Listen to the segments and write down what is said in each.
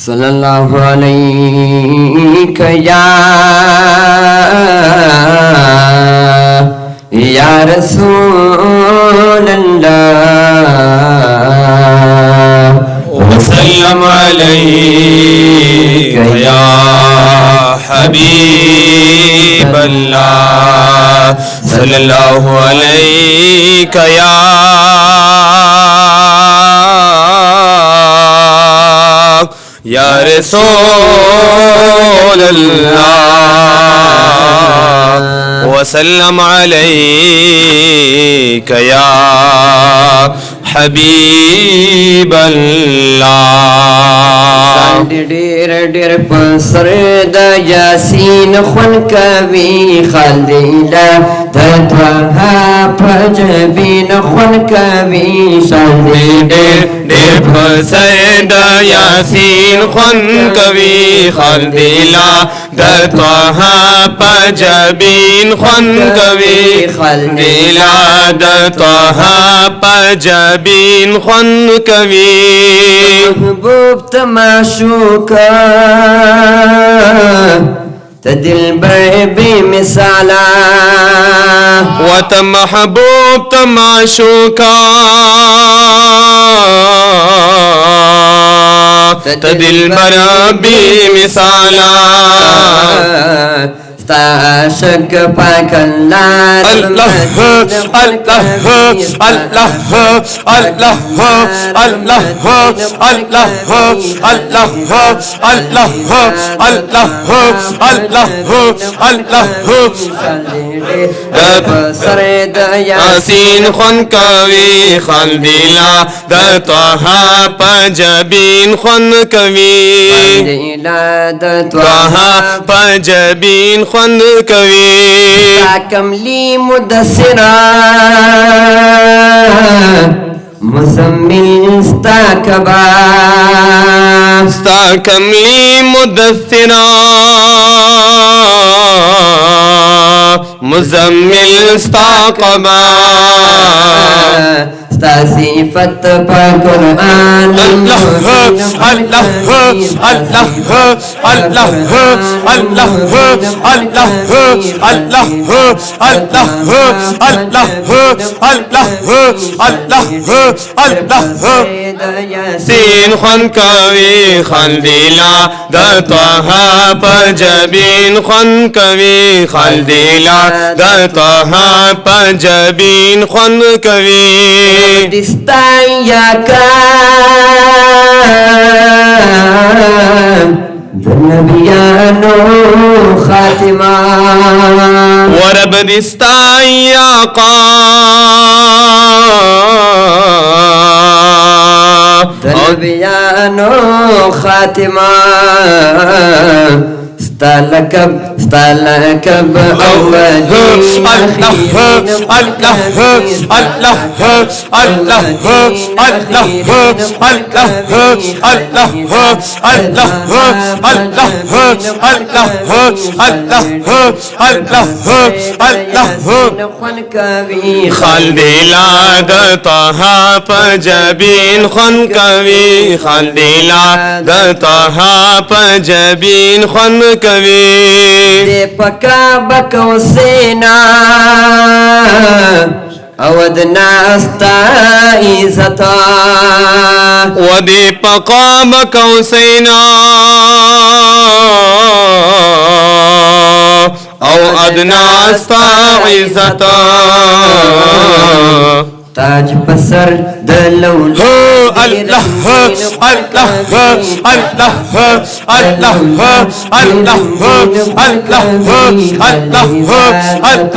सल्लल्लाहु अलैहि या रसूल अल्लाह वसल्लम अलैका या हबीब अल्लाह सल्लल्लाहु अलैका या रसूल अल्लाह वसल्लम अलैका या हबीब अल्लाह डेर डेर पसर द यासीन खुन कवि खलीला तत्वा फजबीन खुन कवि डेर डेर पसर द यासीन खुन कवि खलीला तत्वा फजबीन खुन कवि खलीला तत्वा फजबीन खुन कवि महबूब तमाशूका तदिल बेमिसाला वत महबूब तमाशूका तदिल बेमिसाला ताशक पाकल्ला अल्लाह अल्लाह अल्लाह अल्लाह अल्लाह अल्लाह अल्लाह अल्लाह अल्लाह अल्लाह अल्लाह यासीन खुन कवि खलीला दतहा पंजबीन खुन कवि दतहा पंजबीन खुन कवि कमली मुदस्सिरा मुज़म्मिल इस्ताकबा कमली मुदस्सिरा मुज़म्मिल इस्ताकबा सिफत कुरान अल्लाह अल्लाह अल्लाह अल्लाह अल्लाह अल्लाह अल्लाह अल्लाह अल्लाह अल्लाह अल्लाह अल्लाह यासीन खुन कवि खलीला दतहा पंजबीन खुन कवि खलीला दतहा पंजबीन खुन कवि दिस्ताया का नबियानो खातिमा वरब दिस्ताया का नबियानो खातिमा स्तालकब अव्वली अल्लाह अल्लाह अल्लाह अल्लाह अल्लाह अल्लाह अल्लाह अल्लाह अल्लाह अल्लाह अल्लाह अल्लाह खुन कवि खलीला दतहा पंजबीन खुन कवि खलीला दतहा पंजबीन खुन कवि दे पका बको सेना अवदना अस्ताइज़ता वदे पकाम कौसैना औ अदना अस्ताइज़ता ताज पसर दलौल अल्लाह अल्लाह अल्लाह अल्लाह अल्लाह अल्लाह अल्लाह अल्लाह अल्लाह अल्लाह अल्लाह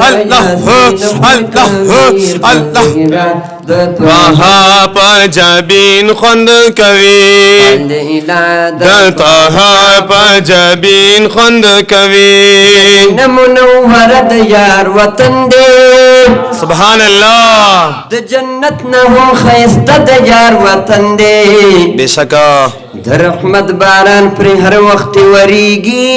अल्लाह अल्लाह अल्लाह वहाँ पंजबीन खुन कवि दतहा पंजबीन खुन कवि मुनव्वरत यार वतन दे सुभान अल्लाह द जन्नत न हो खैस्ता द यार वतन दे बेशका द रहमत बारान पर हर वक्त वरीगी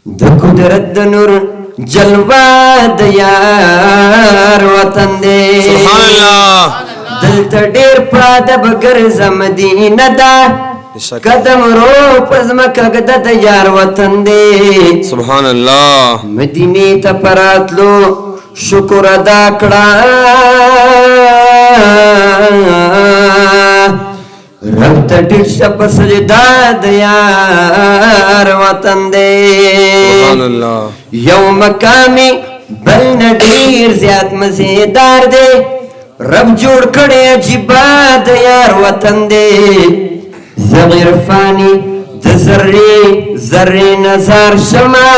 द कुदरत द नूर جلوه د یار وطن دی سبحان الله دلته ډیر پراده بګر زمدینه ده قدم رو پزمکه د یار وطن دی سبحان الله مدینه ته پراتلو شکر ادا کړه رب ته ټیټ شپ سجدا د یار وطن دی سبحان الله یو مقامی بل ډیر زیات مزیدار دی رب جوړ کړي عجیب د یار وطن دی زغیر فانی د ذره ذره نظر شما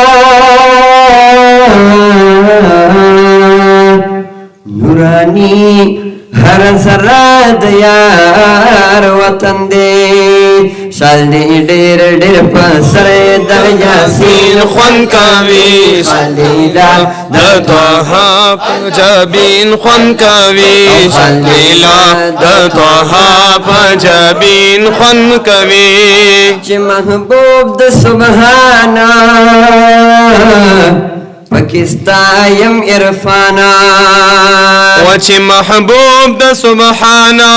نورانی هر ذره د یار وطن دی شال دی ډیر ډیر پسر د یاسین خون کوي خلیلا د طه په جبین خون کوي خلیلا د طه په جبین خون کوي چې محبوب د سبحانا پاکستان عرفانا و چې محبوب د سبحانا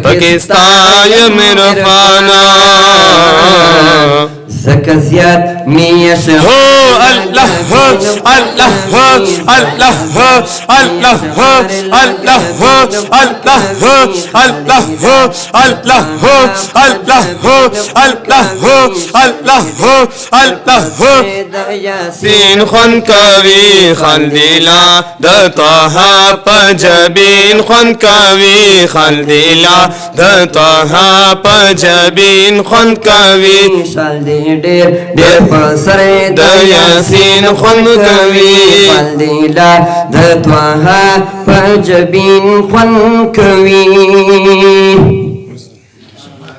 پاکستان عرفانا زکزیات میش هو الله هو الله هو الله هو الله هو الله هو الله هو الله هو الله هو الله هو الله هو الله هو الله هو سین خون کوي خندیلا د طه په جبین خون کوي خندیلا د طه په جبین خون کوي شال دی ډیر ډیر پسر د یاسین خون کوي خلیلا د طه په جبین خون کوي